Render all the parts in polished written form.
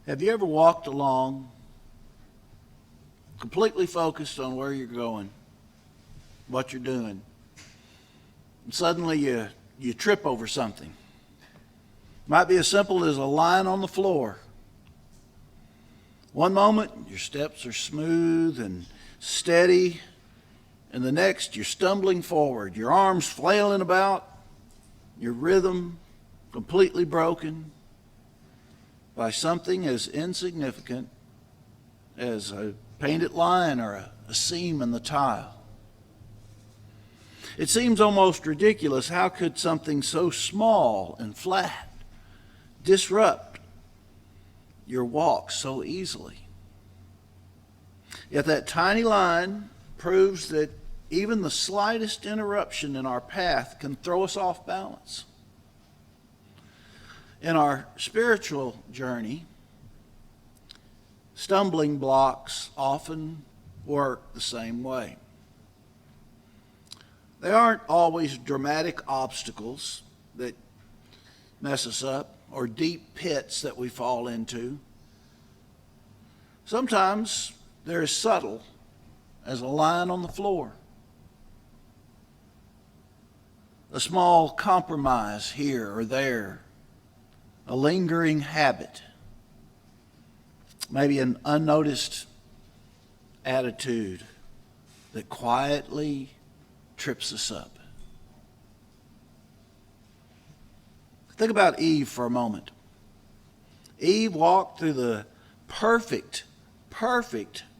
Have you ever walked along completely focused on where you're going, what you're doing, and suddenly you trip over something? Might be as simple as a line on the floor. One moment, your steps are smooth and steady, and the next, you're stumbling forward, your arms flailing about, your rhythm completely broken by something as insignificant as a painted line or a seam in the tile. It seems almost ridiculous. How could something so small and flat disrupt your walk so easily? Yet that tiny line proves that even the slightest interruption in our path can throw us off balance. In our spiritual journey, stumbling blocks often work the same way. They aren't always dramatic obstacles that mess us up or deep pits that we fall into. Sometimes they're as subtle as a line on the floor, a small compromise here or there, a lingering habit, maybe an unnoticed attitude that quietly trips us up. Think about Eve for a moment. Eve walked through the perfect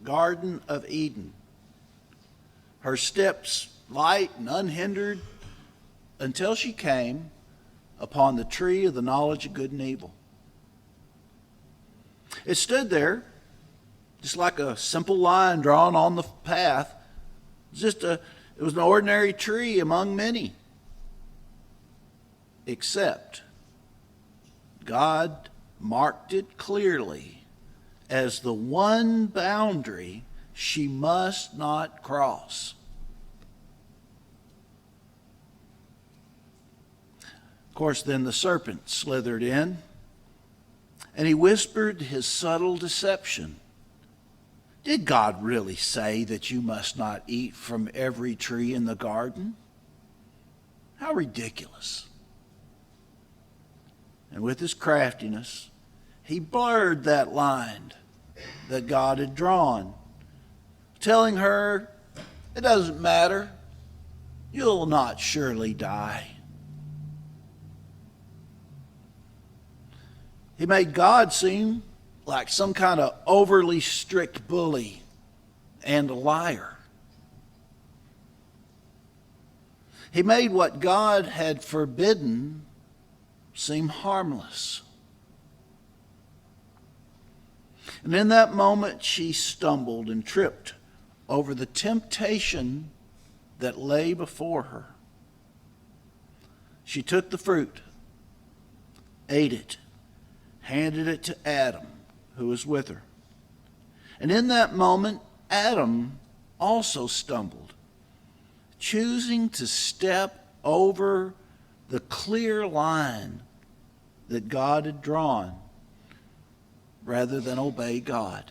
Garden of Eden. Her steps light and unhindered until she came upon the tree of the knowledge of good and evil. It stood there just like a simple line drawn on the path. It was an ordinary tree among many. Except God marked it clearly as the one boundary she must not cross. Of course, then the serpent slithered in, and he whispered his subtle deception. Did God really say that you must not eat from every tree in the garden? How ridiculous. And with his craftiness, he blurred that line that God had drawn, telling her, it doesn't matter, you'll not surely die. He made God seem like some kind of overly strict bully and a liar. He made what God had forbidden seem harmless. And in that moment, she stumbled and tripped over the temptation that lay before her. She took the fruit, ate it, handed it to Adam, who was with her. And in that moment, Adam also stumbled, choosing to step over the clear line that God had drawn rather than obey God.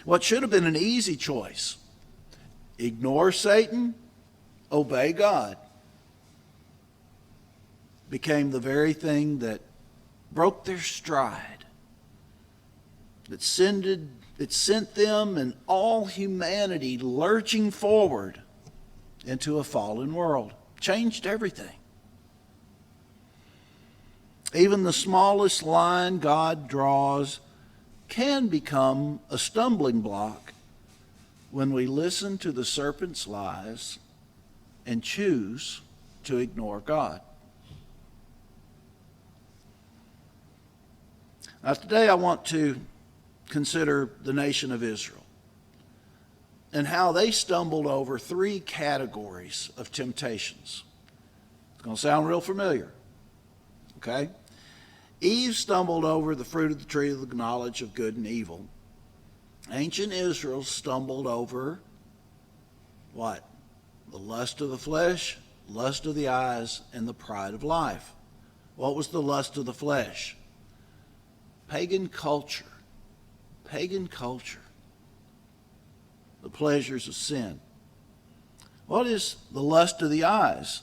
What should have been an easy choice, ignore Satan, obey God, became the very thing that broke their stride, that sent them and all humanity lurching forward into a fallen world, changed everything. Even the smallest line God draws can become a stumbling block when we listen to the serpent's lies and choose to ignore God. Now, today I want to consider the nation of Israel and how they stumbled over three categories of temptations. It's going to sound real familiar, okay? Eve stumbled over the fruit of the tree of the knowledge of good and evil. Ancient Israel stumbled over what? The lust of the flesh, lust of the eyes, and the pride of life. What was the lust of the flesh? Pagan culture. Pagan culture. The pleasures of sin. What is the lust of the eyes?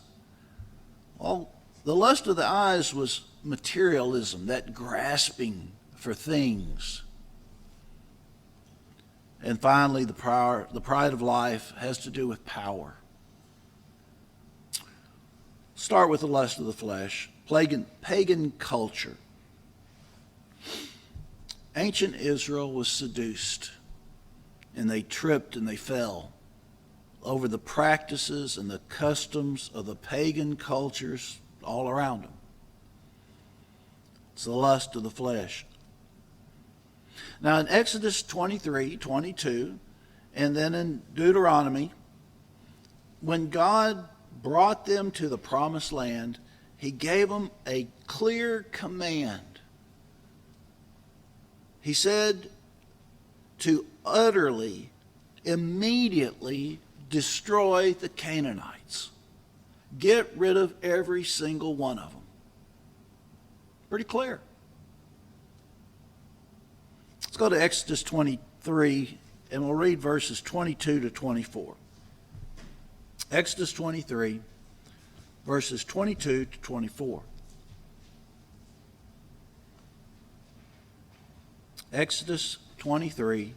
Well, the lust of the eyes was materialism, that grasping for things. And finally, the pride of life has to do with power. Start with the lust of the flesh. Pagan culture. Ancient Israel was seduced, and they tripped and they fell over the practices and the customs of the pagan cultures all around them. It's the lust of the flesh. Now in Exodus 23:22, and then in Deuteronomy, when God brought them to the promised land, he gave them a clear command. He said to utterly, immediately destroy the Canaanites. Get rid of every single one of them. Pretty clear. Let's go to Exodus 23, and we'll read verses 22 to 24. Exodus 23, verses 22 to 24. Exodus 23,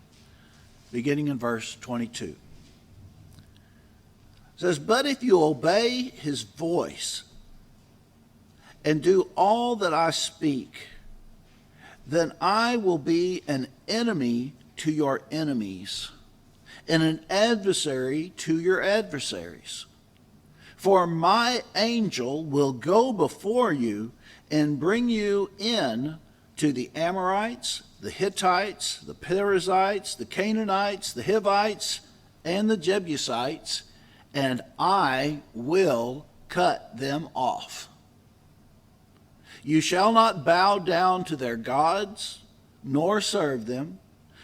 beginning in verse 22. It says, "But if you obey his voice and do all that I speak, then I will be an enemy to your enemies and an adversary to your adversaries. For my angel will go before you and bring you in to the Amorites, the Hittites, the Perizzites, the Canaanites, the Hivites, and the Jebusites, and I will cut them off. You shall not bow down to their gods, nor serve them,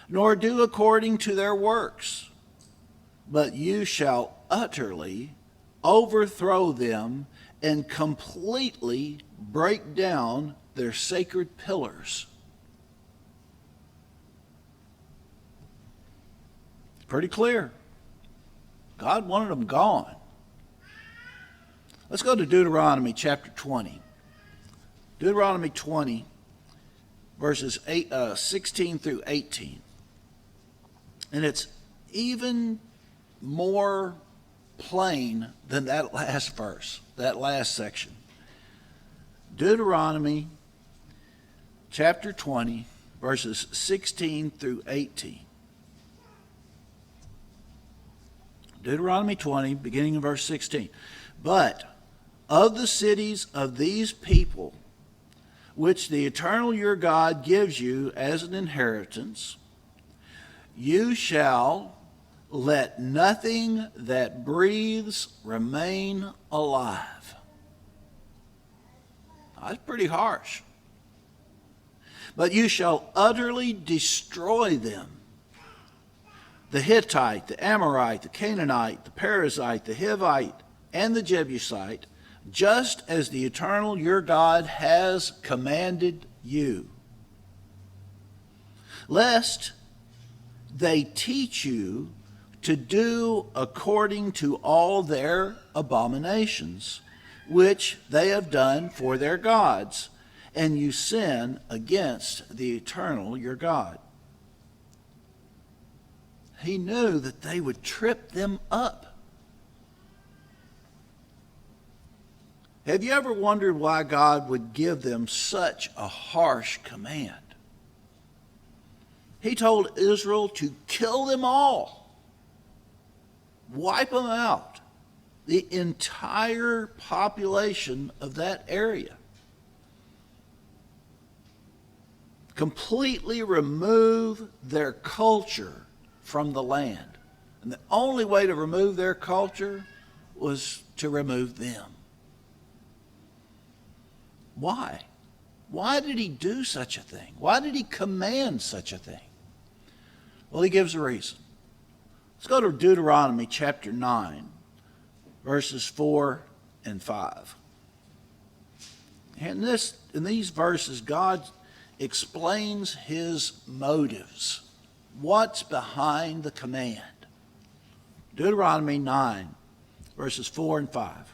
nor do according to their works, but you shall utterly overthrow them and completely break down their sacred pillars." Pretty clear. God wanted them gone. Let's go to Deuteronomy chapter 20. Deuteronomy 20, verses 16 through 18. And it's even more plain than that last verse, that last section. Deuteronomy chapter 20, verses 16 through 18. Deuteronomy 20, beginning in verse 16. "But of the cities of these people, which the eternal your God gives you as an inheritance, you shall let nothing that breathes remain alive." That's pretty harsh. "But you shall utterly destroy them: the Hittite, the Amorite, the Canaanite, the Perizzite, the Hivite, and the Jebusite, just as the eternal your God has commanded you, lest they teach you to do according to all their abominations, which they have done for their gods, and you sin against the eternal your God." He knew that they would trip them up. Have you ever wondered why God would give them such a harsh command? He told Israel to kill them all, wipe them out, the entire population of that area. Completely remove their culture from the land. And the only way to remove their culture was to remove them. Why? Why did he do such a thing? Why did he command such a thing? Well, he gives a reason. Let's go to Deuteronomy chapter 9, verses 4 and 5. In these verses, God explains his motives. What's behind the command? Deuteronomy 9, verses 4 and 5.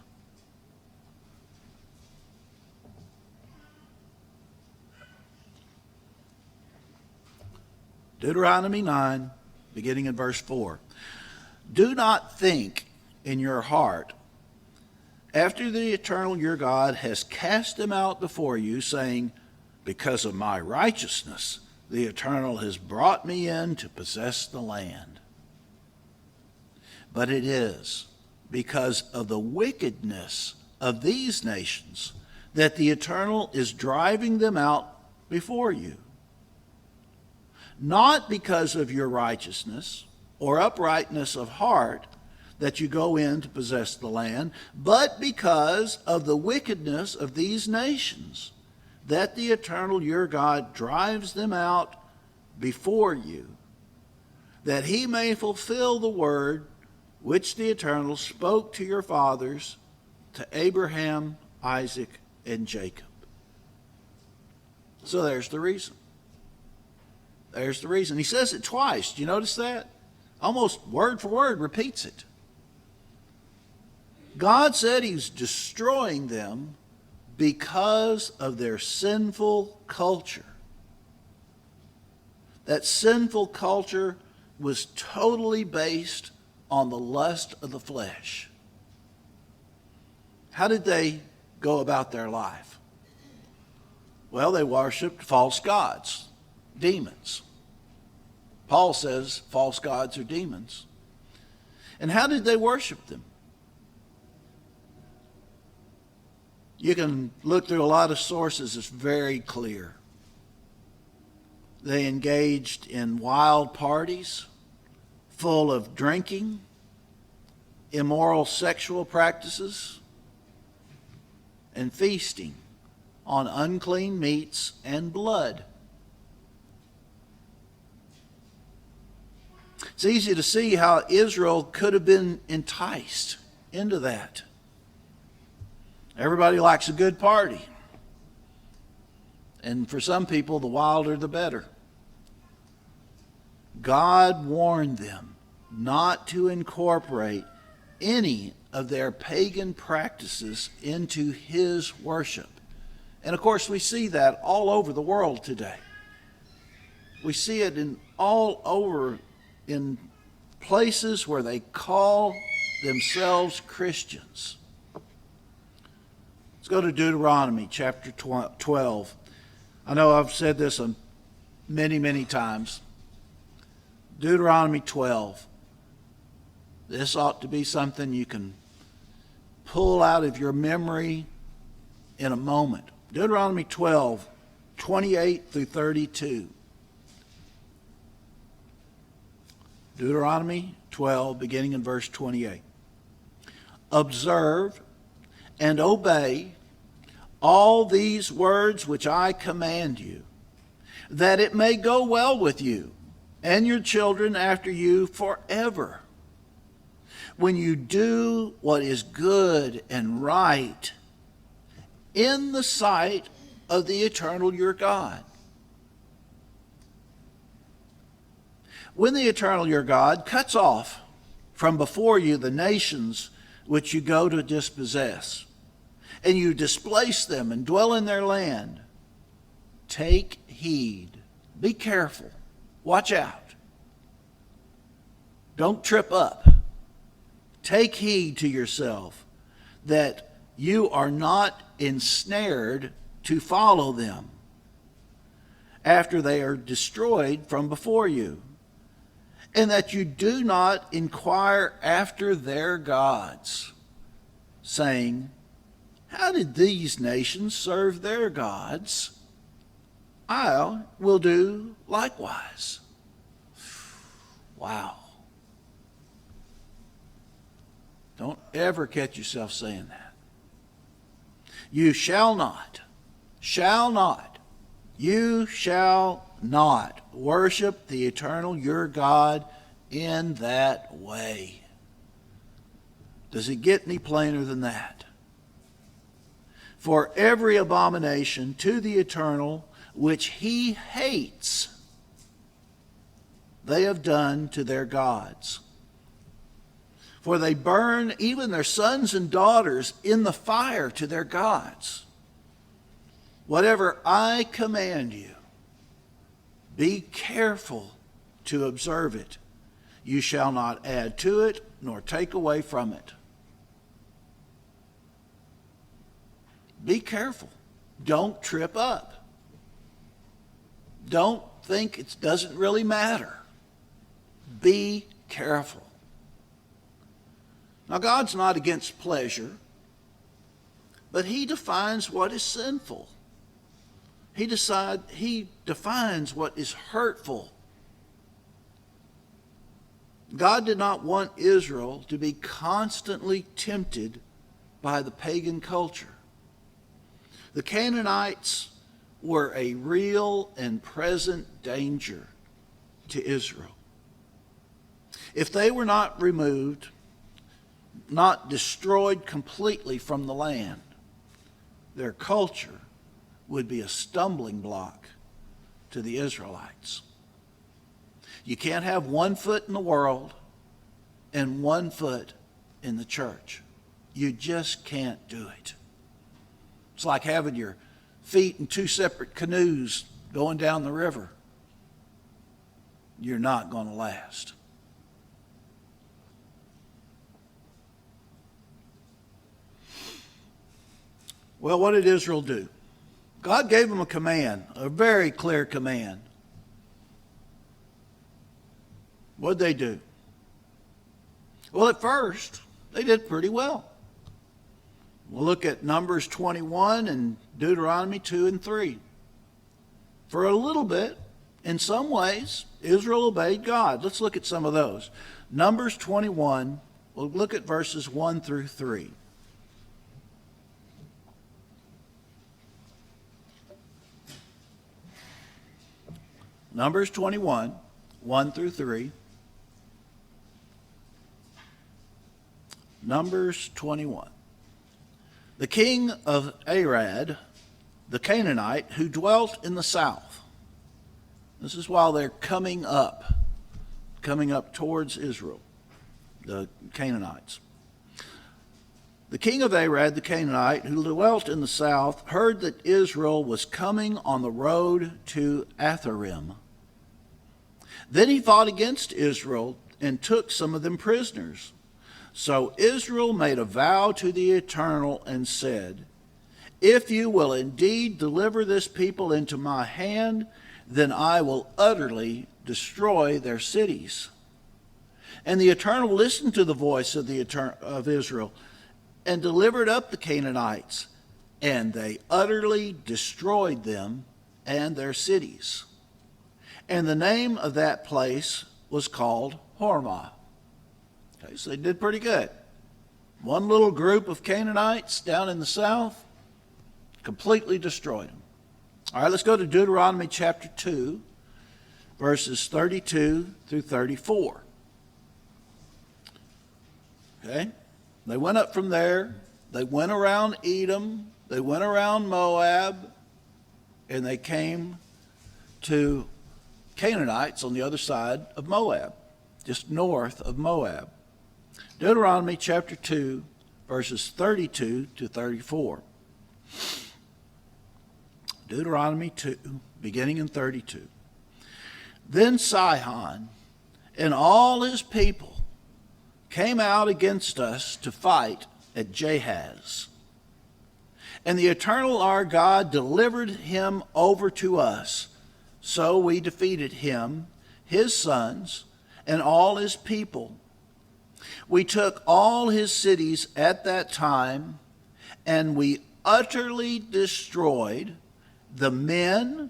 Deuteronomy 9, beginning in verse 4. Do not think in your heart, after the eternal your God has cast them out before you, saying, because of my righteousness, the eternal has brought me in to possess the land. But it is because of the wickedness of these nations that the eternal is driving them out before you. Not because of your righteousness or uprightness of heart that you go in to possess the land, but because of the wickedness of these nations that the eternal your God drives them out before you, that he may fulfill the word which the eternal spoke to your fathers, to Abraham, Isaac, and Jacob. So there's the reason. There's the reason. He says it twice. Do you notice that? Almost word for word repeats it. God said he's destroying them because of their sinful culture. That sinful culture was totally based on the lust of the flesh. How did they go about their life? Well, they worshiped false gods, demons. Paul says false gods are demons. And how did they worship them? You can look through a lot of sources, it's very clear. They engaged in wild parties full of drinking, immoral sexual practices, and feasting on unclean meats and blood. It's easy to see how Israel could have been enticed into that. Everybody likes a good party. And for some people, the wilder the better. God warned them not to incorporate any of their pagan practices into his worship. And of course, we see that all over the world today. We see it all over in places where they call themselves Christians. Let's go to Deuteronomy chapter 12. I know I've said this many, many times. Deuteronomy 12. This ought to be something you can pull out of your memory in a moment. Deuteronomy 12, 28 through 32. Deuteronomy 12, beginning in verse 28. Observe and obey all these words which I command you, that it may go well with you and your children after you forever, when you do what is good and right in the sight of the eternal your God. When the eternal your God cuts off from before you the nations which you go to dispossess, and you displace them and dwell in their land, take heed. Be careful. Watch out. Don't trip up. Take heed to yourself that you are not ensnared to follow them after they are destroyed from before you, and that you do not inquire after their gods, saying, how did these nations serve their gods? I will do likewise. Wow. Don't ever catch yourself saying that. You shall not, you shall not worship the eternal your God in that way. Does it get any plainer than that? for every abomination to the eternal, which he hates, they have done to their gods. For they burn even their sons and daughters in the fire to their gods. Whatever I command you, be careful to observe it. You shall not add to it, nor take away from it. Be careful. Don't trip up. Don't think it doesn't really matter. Be careful. Now, God's not against pleasure, but he defines what is sinful. He defines what is hurtful. God did not want Israel to be constantly tempted by the pagan culture. The Canaanites were a real and present danger to Israel. If they were not removed, not destroyed completely from the land, their culture would be a stumbling block to the Israelites. You can't have 1 foot in the world and 1 foot in the church. You just can't do it. It's like having your feet in 2 separate canoes going down the river. You're not going to last. Well, what did Israel do? God gave them a command, a very clear command. What did they do? Well, at first, they did pretty well. We'll look at Numbers 21 and Deuteronomy 2 and 3. For a little bit, in some ways, Israel obeyed God. Let's look at some of those. Numbers 21, we'll look at verses 1 through 3. Numbers 21, 1 through 3. Numbers 21. The king of Arad, the Canaanite, who dwelt in the south. This is while they're coming up towards Israel, the Canaanites. The king of Arad, the Canaanite, who dwelt in the south, heard that Israel was coming on the road to Atharim. Then he fought against Israel and took some of them prisoners. So Israel made a vow to the Eternal and said, if you will indeed deliver this people into my hand, then I will utterly destroy their cities. And the Eternal listened to the voice of Israel and delivered up the Canaanites, and they utterly destroyed them and their cities. And the name of that place was called Hormah. Okay, so they did pretty good. One little group of Canaanites down in the south completely destroyed them. All right, let's go to Deuteronomy chapter 2, verses 32 through 34. Okay, they went up from there. They went around Edom. They went around Moab. And they came to Canaanites on the other side of Moab, just north of Moab. Deuteronomy chapter 2, verses 32 to 34. Deuteronomy 2, beginning in 32. Then Sihon and all his people came out against us to fight at Jahaz. And the Eternal our God delivered him over to us. So we defeated him, his sons, and all his people. We took all his cities at that time, and we utterly destroyed the men,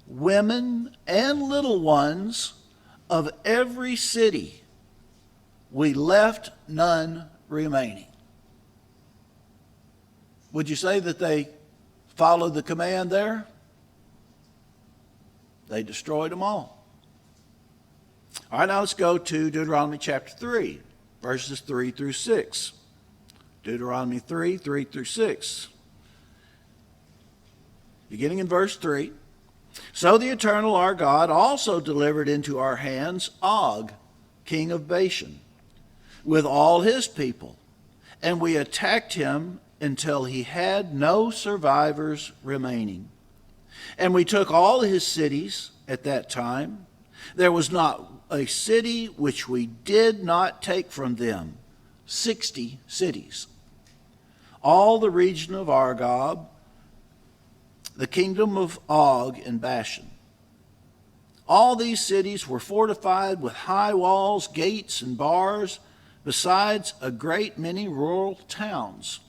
women, and little ones of every city. We left none remaining. Would you say that they followed the command there? They destroyed them all. All right, now let's go to Deuteronomy chapter 3, verses 3 through 6. Deuteronomy 3, 3 through 6. beginning in verse 3. So the eternal our God also delivered into our hands Og, king of Bashan, with all his people, and we attacked him until he had no survivors remaining. And we took all his cities at that time. There was not a city which we did not take from them, 60 cities. All the region of Argob, the kingdom of Og in Bashan. All these cities were fortified with high walls, gates, and bars, besides a great many rural towns.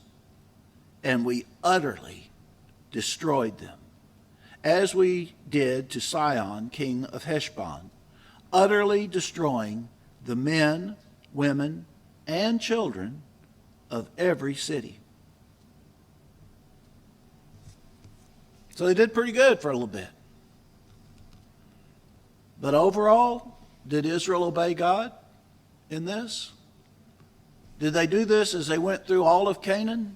And we utterly destroyed them, as we did to Sihon, king of Heshbon, utterly destroying the men, women, and children of every city. So they did pretty good for a little bit. But overall, did Israel obey God in this? Did they do this as they went through all of Canaan?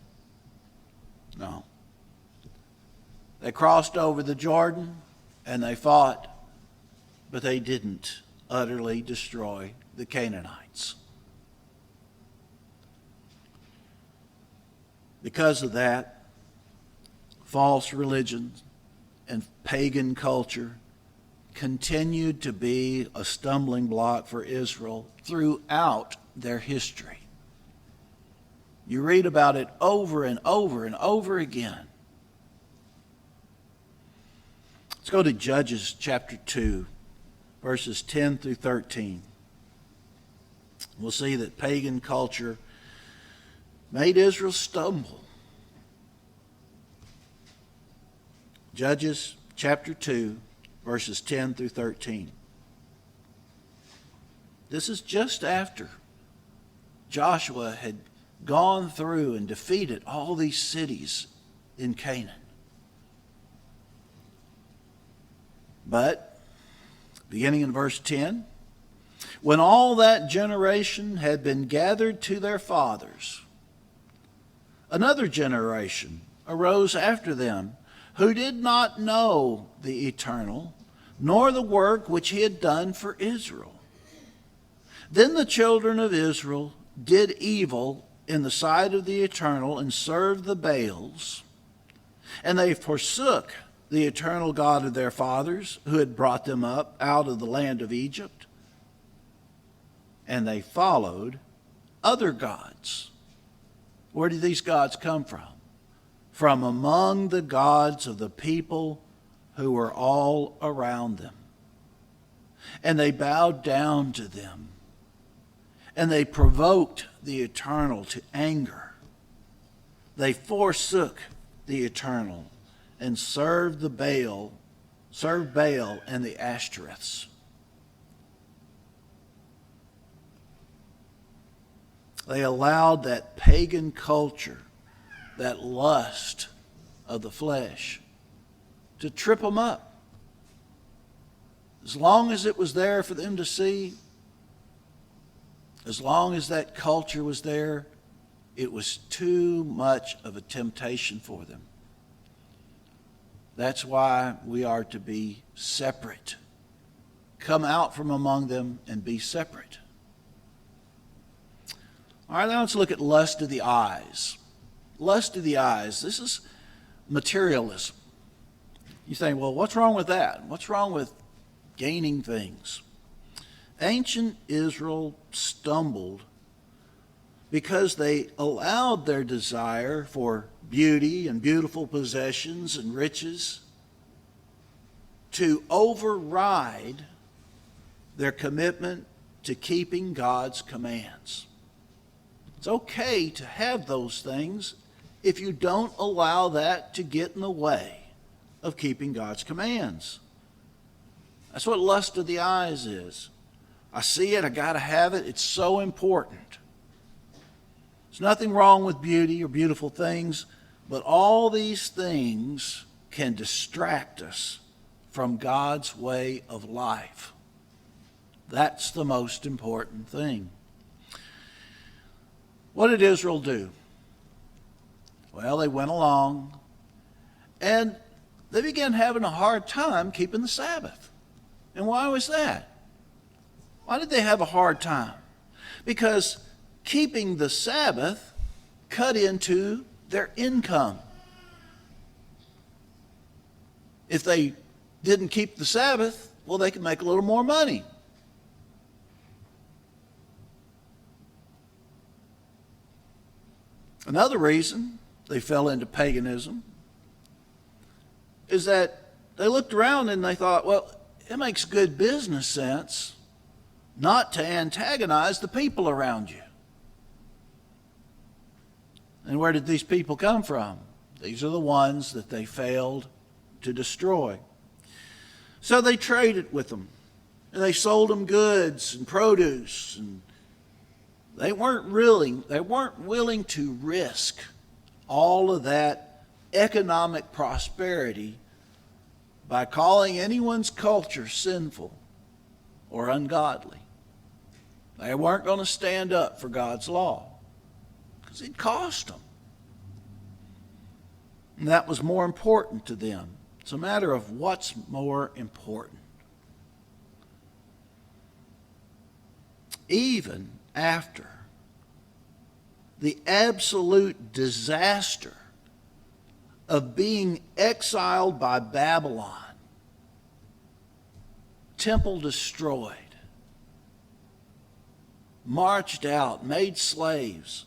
No. They crossed over the Jordan and they fought, but they didn't utterly destroy the Canaanites. Because of that, false religion and pagan culture continued to be a stumbling block for Israel throughout their history. You read about it over and over and over again. Let's go to Judges chapter 2, verses 10 through 13. We'll see that pagan culture made Israel stumble. Judges chapter 2, verses 10 through 13. This is just after Joshua had gone through and defeated all these cities in Canaan. But, beginning in verse 10, when all that generation had been gathered to their fathers, another generation arose after them, who did not know the Eternal, nor the work which he had done for Israel. Then the children of Israel did evil in the sight of the Eternal and served the Baals, and they forsook the eternal God of their fathers, who had brought them up out of the land of Egypt, and they followed other gods. Where did these gods come from? From among the gods of the people who were all around them. And they bowed down to them, and they provoked the Eternal to anger. They forsook the Eternal and served Baal and the Ashtoreths. They allowed that pagan culture, that lust of the flesh, to trip them up. As long as it was there for them to see, as long as that culture was there, it was too much of a temptation for them. That's why we are to be separate. Come out from among them and be separate. All right, now let's look at lust of the eyes. Lust of the eyes. This is materialism. You think, well, what's wrong with that? What's wrong with gaining things? Ancient Israel stumbled because they allowed their desire for beauty and beautiful possessions and riches to override their commitment to keeping God's commands. It's okay to have those things if you don't allow that to get in the way of keeping God's commands. That's what lust of the eyes is. I see it, I got to have it, it's so important. There's nothing wrong with beauty or beautiful things, but all these things can distract us from God's way of life. That's the most important thing. What did Israel do? Well, they went along, and they began having a hard time keeping the Sabbath. And why was that? Why did they have a hard time? Because keeping the Sabbath cut into their income. If they didn't keep the Sabbath, well, they could make a little more money. Another reason they fell into paganism is that they looked around and they thought, well, it makes good business sense not to antagonize the people around you. And where did these people come from? These are the ones that they failed to destroy. So they traded with them, and they sold them goods and produce, and they weren't willing to risk all of that economic prosperity by calling anyone's culture sinful or ungodly. They weren't going to stand up for God's law because it cost them. And that was more important to them. It's a matter of what's more important. Even after the absolute disaster of being exiled by Babylon, temple destroyed, marched out, made slaves,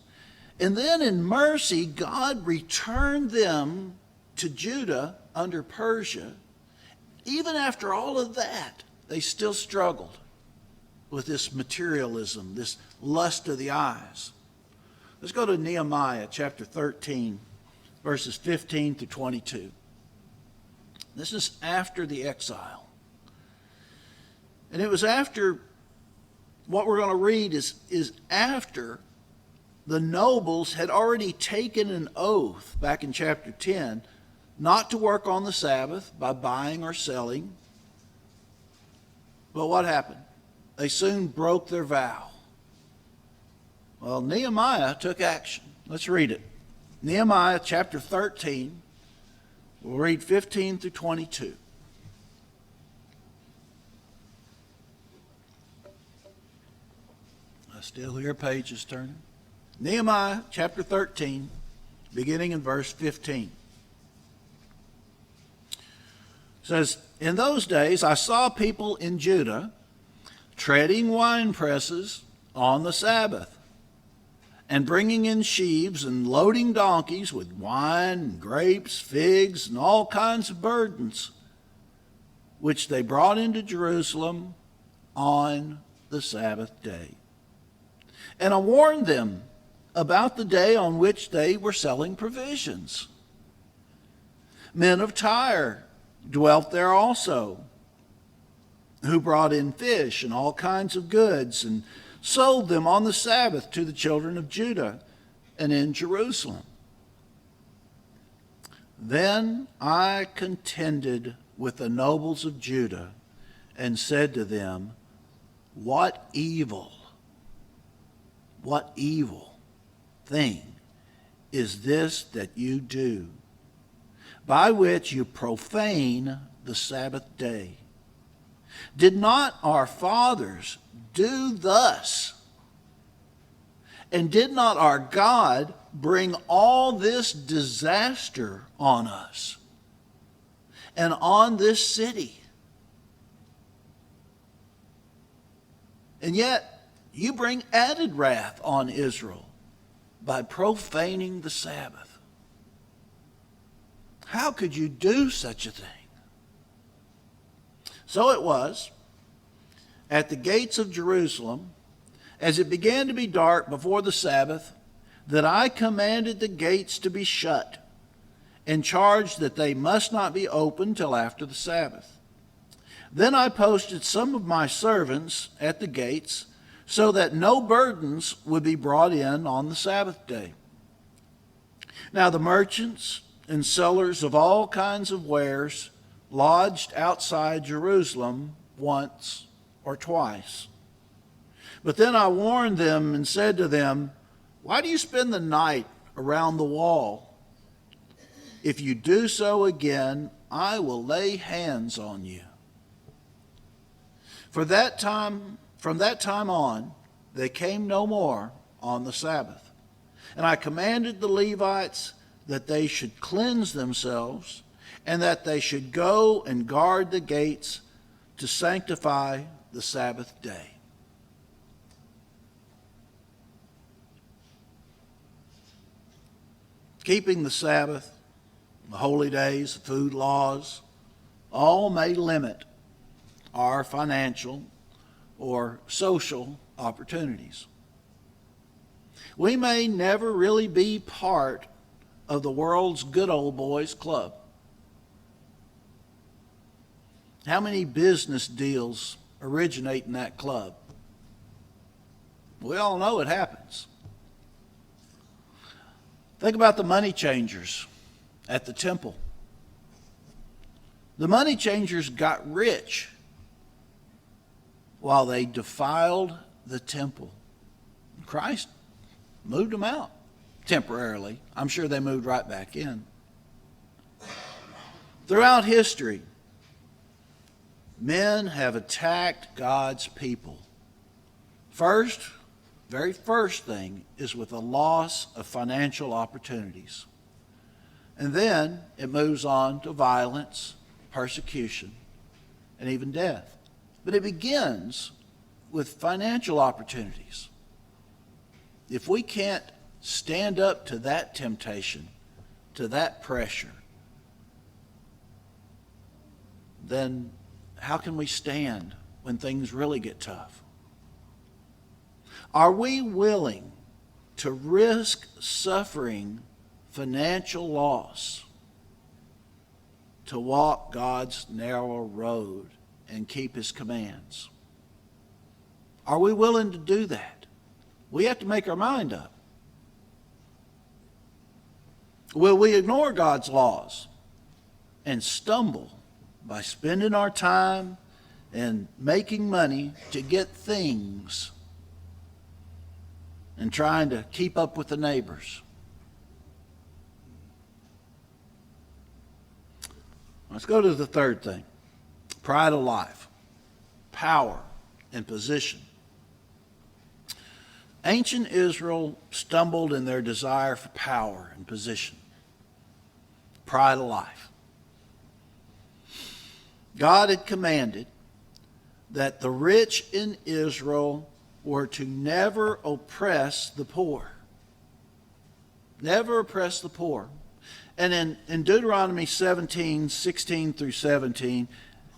and then in mercy, God returned them to Judah under Persia. Even after all of that, they still struggled with this materialism, this lust of the eyes. Let's go to Nehemiah chapter 13, verses 15 to 22. This is after the exile. And it was after, what we're going to read is after the nobles had already taken an oath back in chapter 10 not to work on the Sabbath by buying or selling. But what happened? They soon broke their vow. Well, Nehemiah took action. Let's read it. Nehemiah chapter 13. We'll read 15 through 22. I still hear pages turning. Nehemiah chapter 13, beginning in verse 15. It says, "In those days I saw people in Judah treading wine presses on the Sabbath, and bringing in sheaves and loading donkeys with wine and grapes, figs, and all kinds of burdens, which they brought into Jerusalem on the Sabbath day. And I warned them about the day on which they were selling provisions. Men of Tyre dwelt there also, who brought in fish and all kinds of goods and sold them on the Sabbath to the children of Judah and in Jerusalem. Then I contended with the nobles of Judah and said to them, what evil thing is this that you do, by which you profane the Sabbath day? Did not our fathers do thus? And did not our God bring all this disaster on us and on this city? And yet you bring added wrath on Israel by profaning the Sabbath. How could you do such a thing? So it was, at the gates of Jerusalem, as it began to be dark before the Sabbath, that I commanded the gates to be shut, and charged that they must not be opened till after the Sabbath. Then I posted some of my servants at the gates, so that no burdens would be brought in on the Sabbath day. Now the merchants and sellers of all kinds of wares lodged outside Jerusalem once or twice. But then I warned them and said to them, why do you spend the night around the wall? If you do so again, I will lay hands on you. From that time on, they came no more on the Sabbath. And I commanded the Levites that they should cleanse themselves, and that they should go and guard the gates to sanctify the Sabbath day. Keeping the Sabbath, the holy days, the food laws, all may limit our financial or social opportunities. We may never really be part of the world's good old boys club. How many business deals originate in that club? We all know it happens. Think about the money changers at the temple. The money changers got rich while they defiled the temple. Christ moved them out temporarily. I'm sure they moved right back in. Throughout history, men have attacked God's people. Very first thing is with the loss of financial opportunities. And then it moves on to violence, persecution, and even death. But it begins with financial opportunities. If we can't stand up to that temptation, to that pressure, then how can we stand when things really get tough? Are we willing to risk suffering financial loss to walk God's narrow road and keep his commands? Are we willing to do that? We have to make our mind up. Will we ignore God's laws and stumble by spending our time and making money to get things and trying to keep up with the neighbors? Let's go to the third thing. Pride of life, power, and position. Ancient Israel stumbled in their desire for power and position. Pride of life. God had commanded that the rich in Israel were to never oppress the poor. Never oppress the poor. And in Deuteronomy 17, 16 through 17,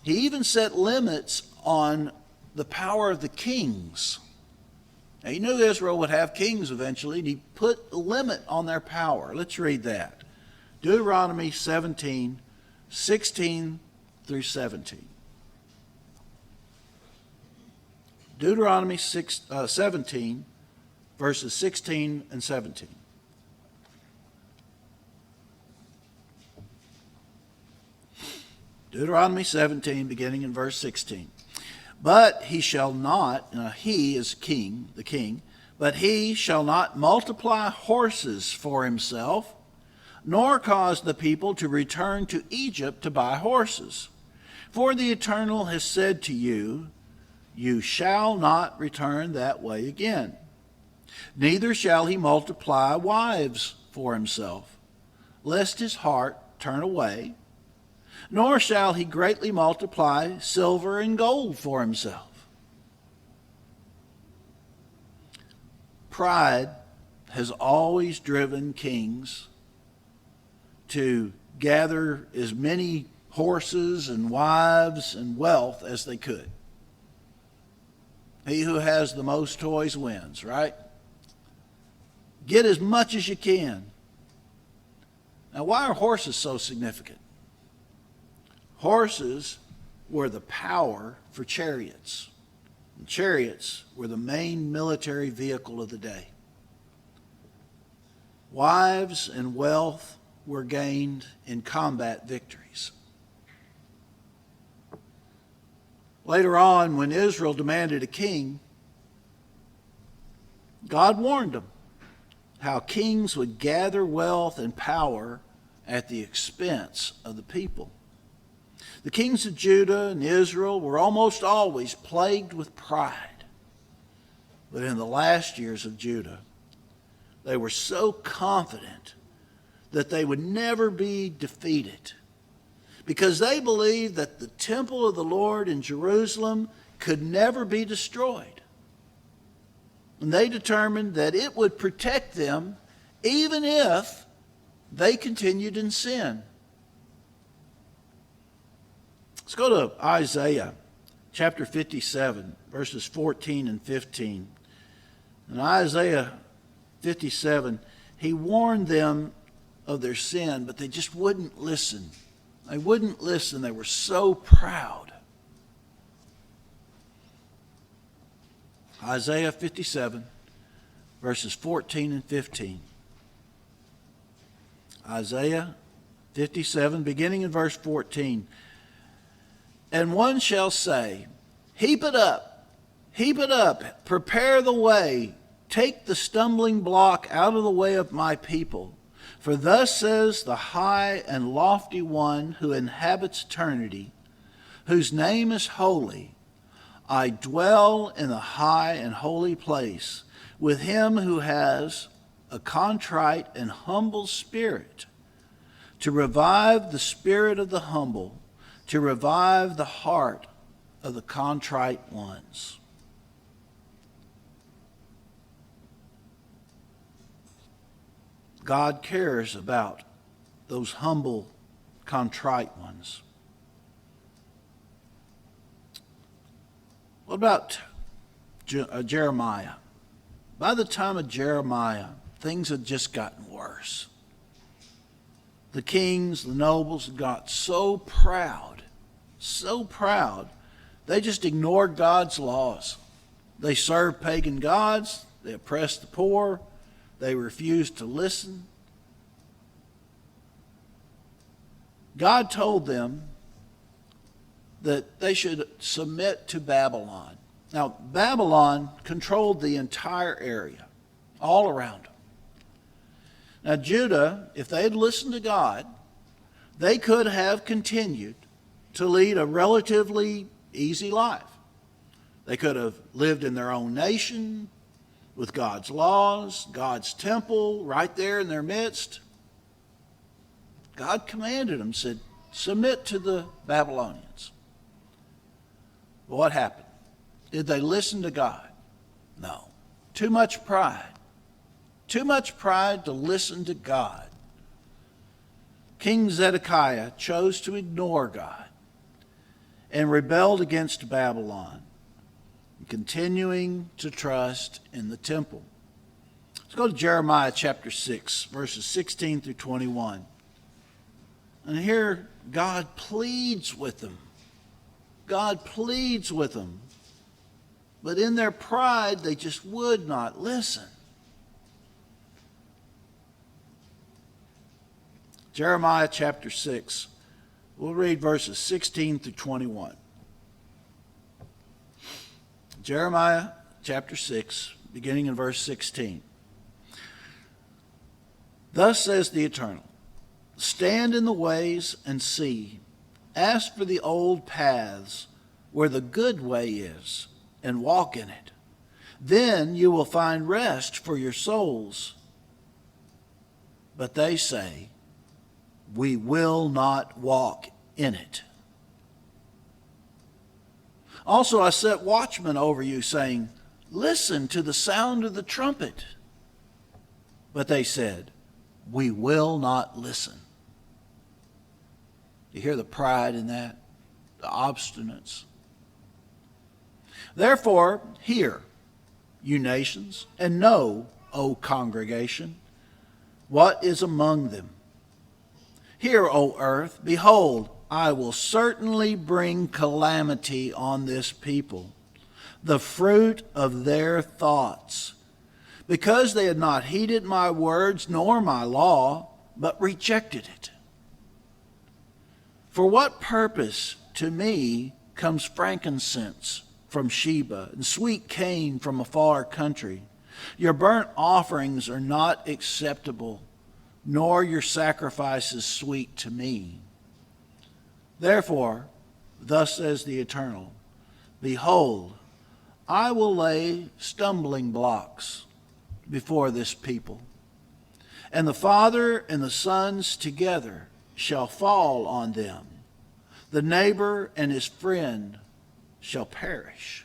he even set limits on the power of the kings. Now, he knew Israel would have kings eventually, and he put a limit on their power. Let's read that. Deuteronomy 17, 16 through 17. Deuteronomy 17, verses 16 and 17. Deuteronomy 17, beginning in verse 16. But he shall not, he is king, the king, but he shall not multiply horses for himself, nor cause the people to return to Egypt to buy horses. For the Eternal has said to you, you shall not return that way again. Neither shall he multiply wives for himself, lest his heart turn away, nor shall he greatly multiply silver and gold for himself. Pride has always driven kings to gather as many horses and wives and wealth as they could. He who has the most toys wins, right? Get as much as you can. Now, why are horses so significant? Horses were the power for chariots. And chariots were the main military vehicle of the day. Wives and wealth were gained in combat victories. Later on, when Israel demanded a king, God warned them how kings would gather wealth and power at the expense of the people. The kings of Judah and Israel were almost always plagued with pride. But in the last years of Judah, they were so confident that they would never be defeated because they believed that the temple of the Lord in Jerusalem could never be destroyed. And they determined that it would protect them even if they continued in sin. Let's go to Isaiah chapter 57, verses 14 and 15. In Isaiah 57, he warned them of their sin, but they just wouldn't listen. They wouldn't listen. They were so proud. Isaiah 57, verses 14 and 15. Isaiah 57, beginning in verse 14. And one shall say, heap it up, prepare the way, take the stumbling block out of the way of my people. For thus says the high and lofty one who inhabits eternity, whose name is holy. I dwell in the high and holy place with him who has a contrite and humble spirit, to revive the spirit of the humble, to revive the heart of the contrite ones. God cares about those humble, contrite ones. What about Jeremiah? By the time of Jeremiah, things had just gotten worse. The kings, the nobles got so proud, they just ignored God's laws. They served pagan gods, they oppressed the poor, they refused to listen. God told them that they should submit to Babylon. Now, Babylon controlled the entire area, all around them. Now, Judah, if they had listened to God, they could have continued to lead a relatively easy life. They could have lived in their own nation, with God's laws, God's temple right there in their midst. God commanded them, said, submit to the Babylonians. But what happened? Did they listen to God? No. Too much pride. Too much pride to listen to God. King Zedekiah chose to ignore God and rebelled against Babylon, continuing to trust in the temple. Let's go to Jeremiah chapter 6, verses 16 through 21. And here God pleads with them. God pleads with them. But in their pride, they just would not listen. Jeremiah chapter 6. We'll read verses 16 through 21. Jeremiah chapter 6, beginning in verse 16. Thus says the Eternal, stand in the ways and see. Ask for the old paths where the good way is, and walk in it. Then you will find rest for your souls. But they say, we will not walk in it. Also I set watchmen over you, saying, listen to the sound of the trumpet. But they said, we will not listen. You hear the pride in that? The obstinance. Therefore, hear, you nations, and know, O congregation, what is among them. Hear, O earth, behold, I will certainly bring calamity on this people, the fruit of their thoughts, because they had not heeded my words nor my law, but rejected it. For what purpose to me comes frankincense from Sheba and sweet cane from a far country? Your burnt offerings are not acceptable, nor your sacrifices sweet to me. Therefore, thus says the Eternal, behold, I will lay stumbling blocks before this people, and the father and the sons together shall fall on them. The neighbor and his friend shall perish.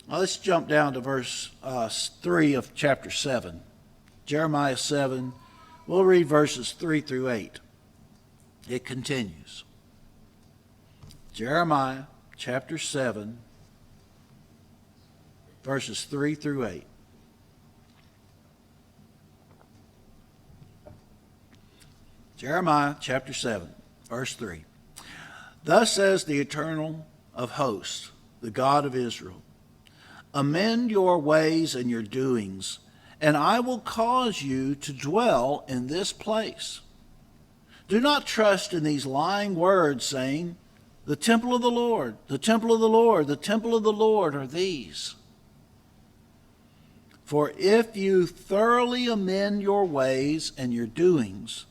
Now let's jump down to verse 3 of chapter 7. Jeremiah 7. We'll read verses 3 through 8. It continues. Jeremiah chapter 7, verses 3 through 8. Jeremiah chapter 7, verse 3. Thus says the Eternal of hosts, the God of Israel, amend your ways and your doings, and I will cause you to dwell in this place. Do not trust in these lying words, saying, the temple of the Lord, the temple of the Lord, the temple of the Lord are these. For if you thoroughly amend your ways and your doings,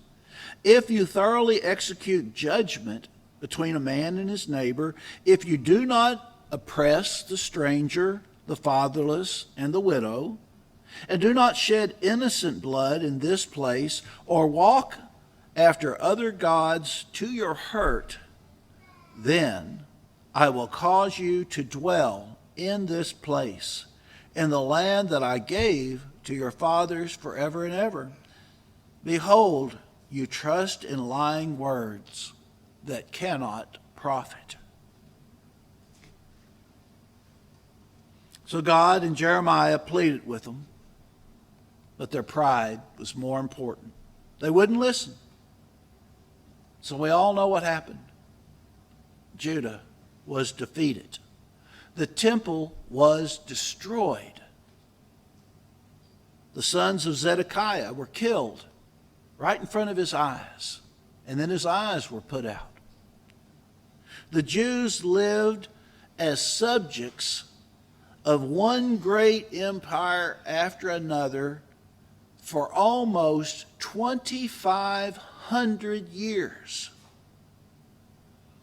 if you thoroughly execute judgment between a man and his neighbor, if you do not oppress the stranger, the fatherless, and the widow, and do not shed innocent blood in this place, or walk after other gods to your hurt, then I will cause you to dwell in this place, in the land that I gave to your fathers forever and ever. Behold, you trust in lying words that cannot profit. So God and Jeremiah pleaded with them, but their pride was more important. They wouldn't listen. So we all know what happened. Judah was defeated. The temple was destroyed. The sons of Zedekiah were killed right in front of his eyes, and then his eyes were put out. The Jews lived as subjects of one great empire after another for almost 2,500 years,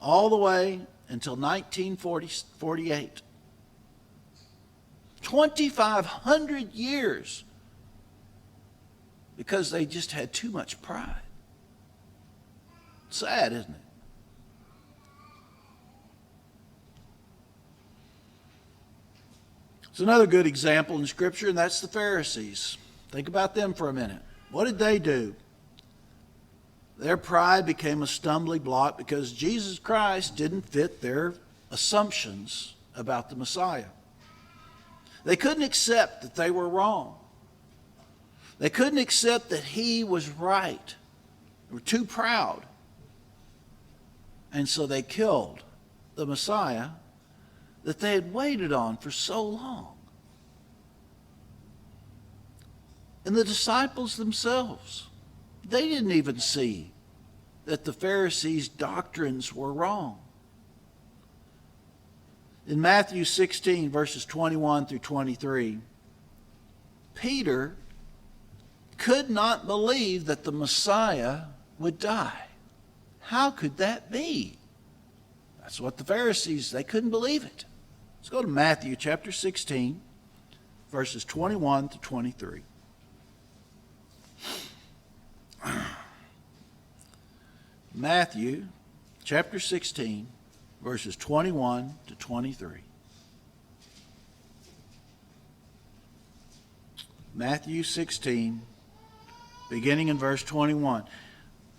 all the way until 1948. 2,500 years, because they just had too much pride. Sad, isn't it? It's another good example in Scripture, and that's the Pharisees. Think about them for a minute. What did they do? Their pride became a stumbling block because Jesus Christ didn't fit their assumptions about the Messiah. They couldn't accept that they were wrong. They couldn't accept that he was right. They were too proud. And so they killed the Messiah that they had waited on for so long. And the disciples themselves, they didn't even see that the Pharisees' doctrines were wrong. In Matthew 16, verses 21 through 23, Peter could not believe that the Messiah would die. How could that be? That's what the Pharisees, they couldn't believe it. Let's go to Matthew chapter 16, verses 21 to 23. Matthew chapter 16, verses 21 to 23. Matthew 16, beginning in verse 21.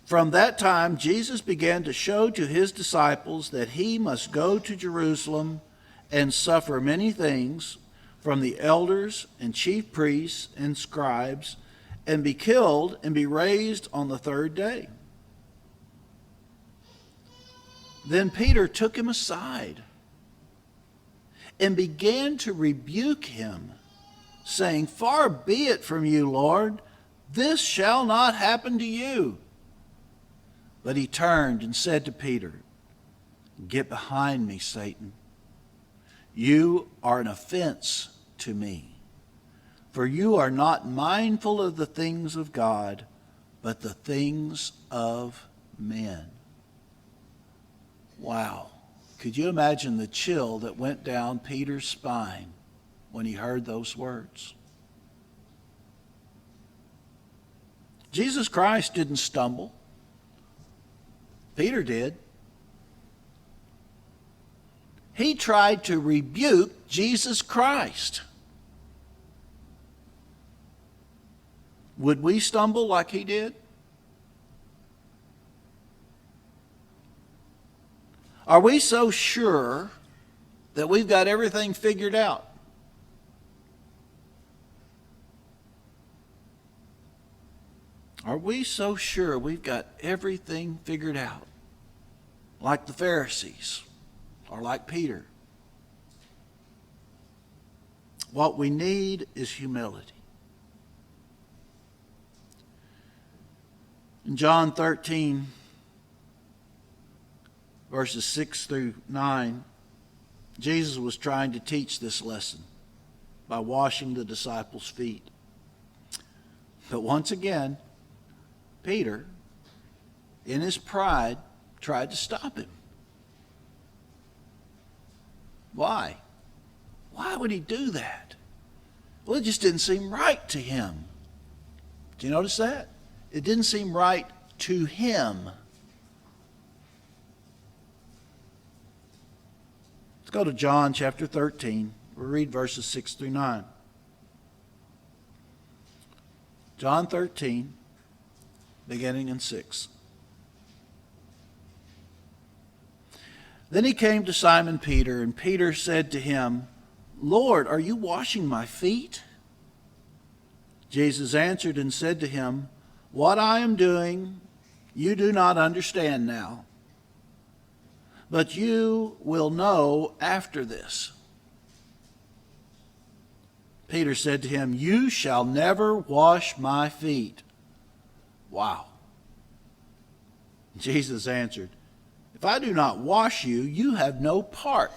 From that time, Jesus began to show to his disciples that he must go to Jerusalem and suffer many things from the elders and chief priests and scribes, and be killed and be raised on the third day. Then Peter took him aside and began to rebuke him, saying, Far be it from you, Lord, this shall not happen to you. But he turned and said to Peter, Get behind me, Satan. You are an offense to me, for you are not mindful of the things of God, but the things of men. Wow. Could you imagine the chill that went down Peter's spine when he heard those words? Jesus Christ didn't stumble. Peter did. He tried to rebuke Jesus Christ. Would we stumble like he did? Are we so sure that we've got everything figured out? Are we so sure we've got everything figured out? Like the Pharisees or like Peter? What we need is humility. In John 13, verses 6 through 9, Jesus was trying to teach this lesson by washing the disciples' feet. But once again, Peter, in his pride, tried to stop him. Why? Why would he do that? Well, it just didn't seem right to him. Do you notice that? It didn't seem right to him. Let's go to John chapter 13. We'll read verses 6 through 9. John 13, beginning in 6. Then he came to Simon Peter, and Peter said to him, Lord, are you washing my feet? Jesus answered and said to him, What I am doing you do not understand now, but you will know after this. Peter said to him, You shall never wash my feet. Wow. Jesus answered, If I do not wash you, you have no part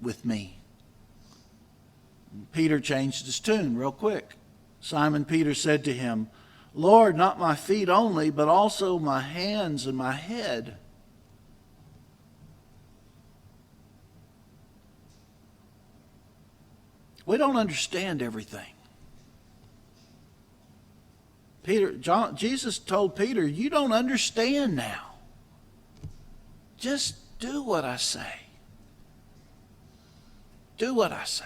with me. Peter changed his tune real quick. Simon Peter said to him, Lord, not my feet only, but also my hands and my head. We don't understand everything. Jesus told Peter, you don't understand now. Just do what I say. Do what I say.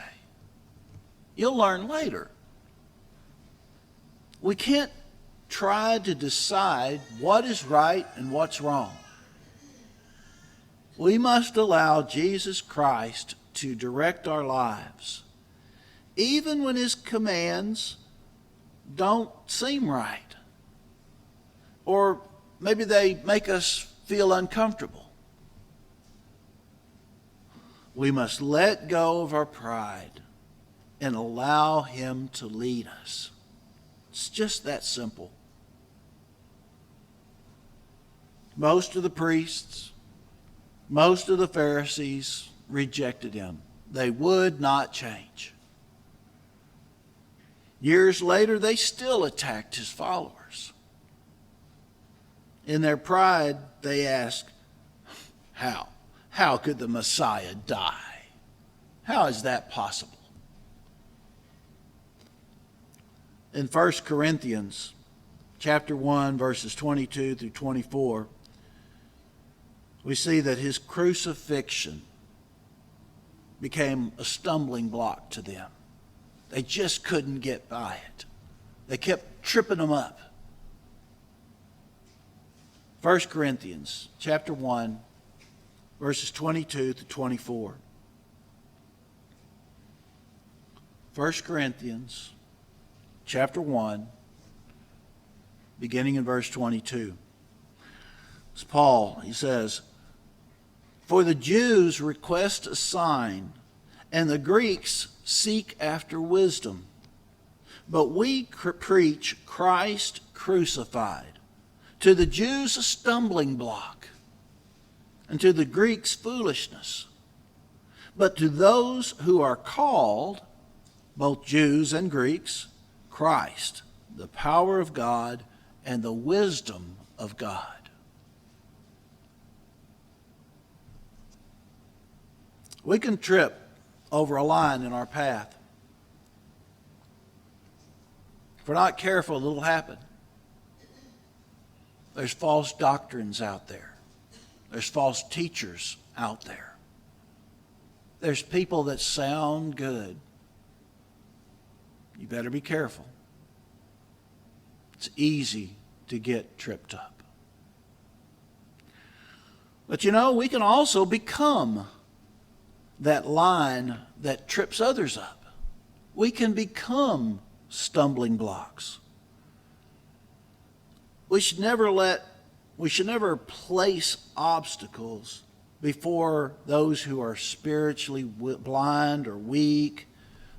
You'll learn later. We can't try to decide what is right and what's wrong. We must allow Jesus Christ to direct our lives, even when his commands don't seem right, or maybe they make us feel uncomfortable. We must let go of our pride and allow him to lead us. It's just that simple. Most of the priests, most of the Pharisees rejected him. They would not change. Years later, they still attacked his followers. In their pride, they asked, How? How could the Messiah die? How is that possible? In 1 Corinthians chapter 1, verses 22 through 24, we see that his crucifixion became a stumbling block to them. They just couldn't get by it. They kept tripping them up. 1 Corinthians chapter 1, verses 22 to 24. 1 Corinthians chapter 1, beginning in verse 22. It's Paul. He says, For the Jews request a sign, and the Greeks seek after wisdom. But we preach Christ crucified, to the Jews a stumbling block, and to the Greeks foolishness. But to those who are called, both Jews and Greeks, Christ, the power of God and the wisdom of God. We can trip over a line in our path. If we're not careful, it'll happen. There's false doctrines out there. There's false teachers out there. There's people that sound good. You better be careful. It's easy to get tripped up. But you know, we can also become that line that trips others up. We can become stumbling blocks. We should never place obstacles before those who are spiritually blind or weak,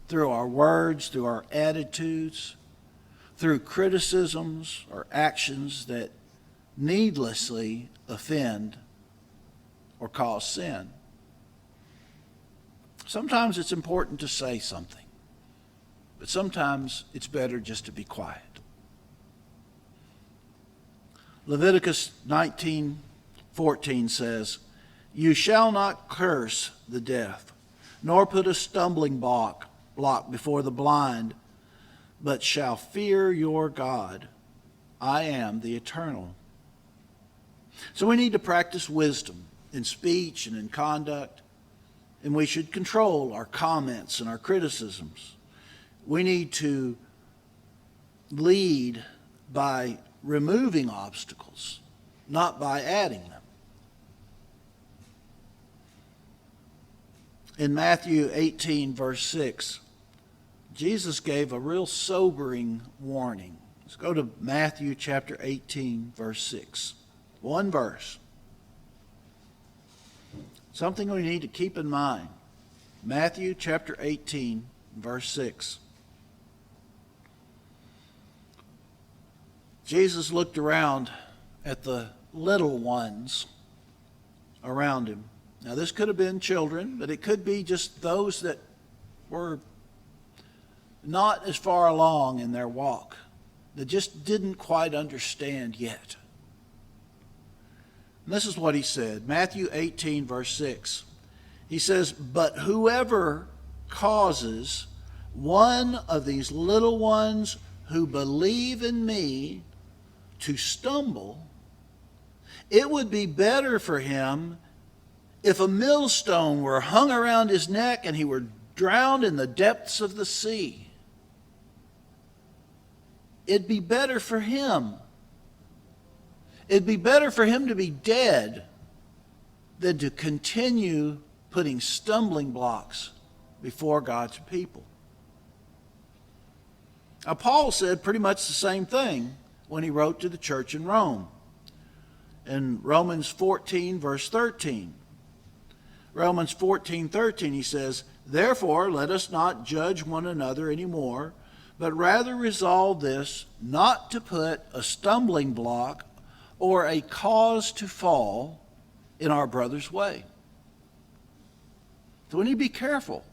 through our words, through our attitudes, through criticisms or actions that needlessly offend or cause sin. Sometimes it's important to say something, but sometimes it's better just to be quiet. Leviticus 19:14 says, "You shall not curse the deaf, nor put a stumbling block before the blind, but shall fear your God. I am the Eternal." So we need to practice wisdom in speech and in conduct, and we should control our comments and our criticisms. We need to lead by removing obstacles, not by adding them. In Matthew 18, verse 6, Jesus gave a real sobering warning. Let's go to Matthew chapter 18, verse 6. One verse. Something we need to keep in mind. Matthew chapter 18, verse 6. Jesus looked around at the little ones around him. Now, this could have been children, but it could be just those that were not as far along in their walk, that just didn't quite understand yet. And this is what he said, Matthew 18, verse 6. He says, "But whoever causes one of these little ones who believe in me to stumble, it would be better for him if a millstone were hung around his neck and he were drowned in the depths of the sea." It'd be better for him. It'd be better for him to be dead than to continue putting stumbling blocks before God's people. Now, Paul said pretty much the same thing when he wrote to the church in Rome. In Romans 14, verse 13. Romans 14:13, he says, "Therefore, let us not judge one another anymore, but rather resolve this, not to put a stumbling block or a cause to fall in our brother's way." So we need to be careful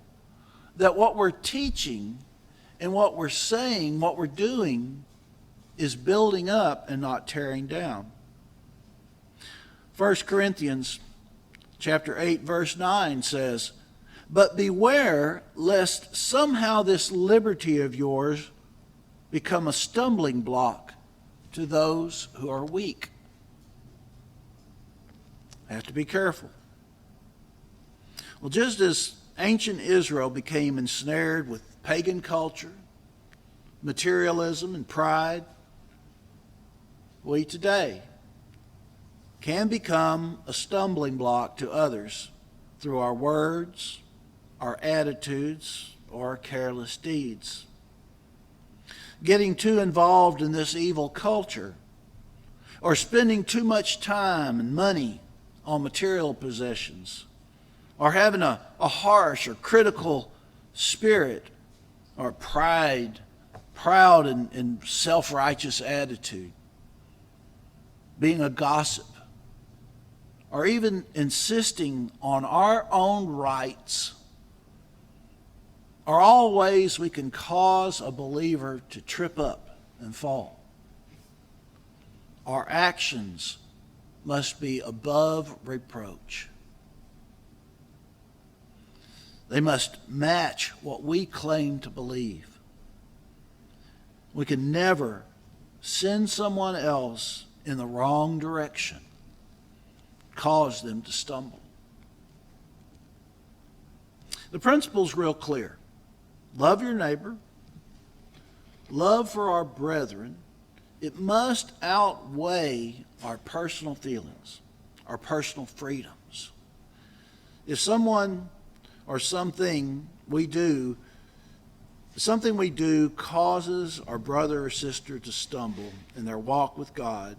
that what we're teaching and what we're saying, what we're doing, is building up and not tearing down. 1 Corinthians chapter 8, verse 9 says, "But beware lest somehow this liberty of yours become a stumbling block to those who are weak." I have to be careful. Well, just as ancient Israel became ensnared with pagan culture, materialism, and pride, we today can become a stumbling block to others through our words, our attitudes, or our careless deeds. Getting too involved in this evil culture, or spending too much time and money on material possessions, or having a harsh or critical spirit, or proud and self-righteous attitude, being a gossip, or even insisting on our own rights, are all ways we can cause a believer to trip up and fall. Our actions must be above reproach. They must match what we claim to believe. We can never send someone else in the wrong direction, cause them to stumble. The principle's real clear. Love your neighbor. Love for our brethren. It must outweigh our personal feelings, our personal freedoms. If someone or something we do causes our brother or sister to stumble in their walk with God,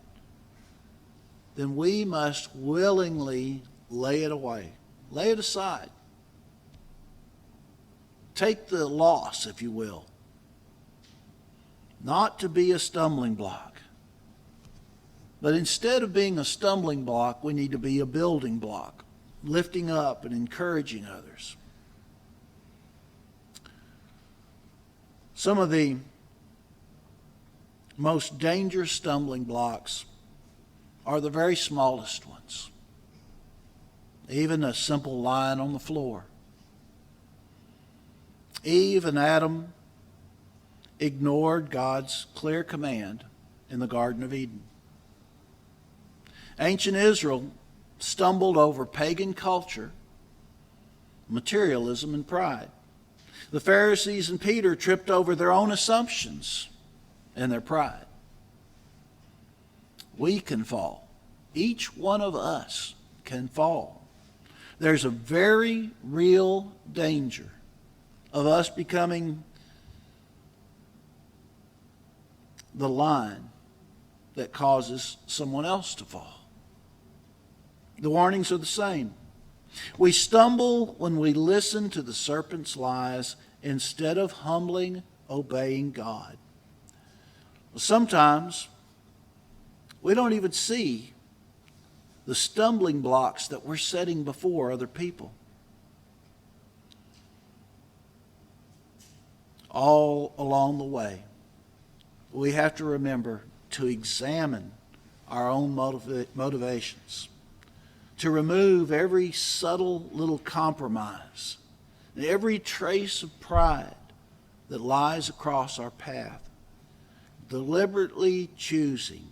then we must willingly lay it away, lay it aside. Take the loss, if you will. Not to be a stumbling block. But instead of being a stumbling block, we need to be a building block, lifting up and encouraging others. Some of the most dangerous stumbling blocks are the very smallest ones. Even a simple line on the floor. Eve and Adam ignored God's clear command in the Garden of Eden. Ancient Israel stumbled over pagan culture, materialism, and pride. The Pharisees and Peter tripped over their own assumptions and their pride. We can fall. Each one of us can fall. There's a very real danger of us becoming the line that causes someone else to fall. The warnings are the same. We stumble when we listen to the serpent's lies instead of humbly obeying God. Sometimes we don't even see the stumbling blocks that we're setting before other people. All along the way, we have to remember to examine our own motivations, to remove every subtle little compromise and every trace of pride that lies across our path, deliberately choosing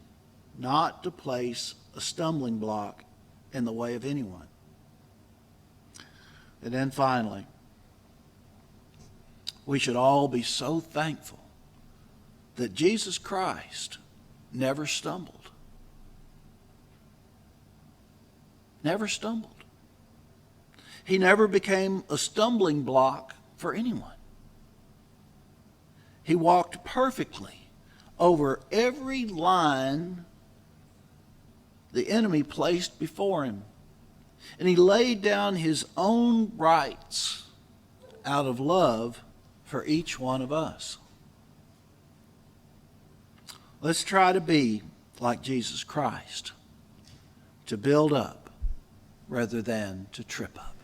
not to place a stumbling block in the way of anyone. And then finally, we should all be so thankful that Jesus Christ never stumbled. Never stumbled. He never became a stumbling block for anyone. He walked perfectly over every line the enemy placed before him. And he laid down his own rights out of love for each one of us. Let's try to be like Jesus Christ, to build up rather than to trip up.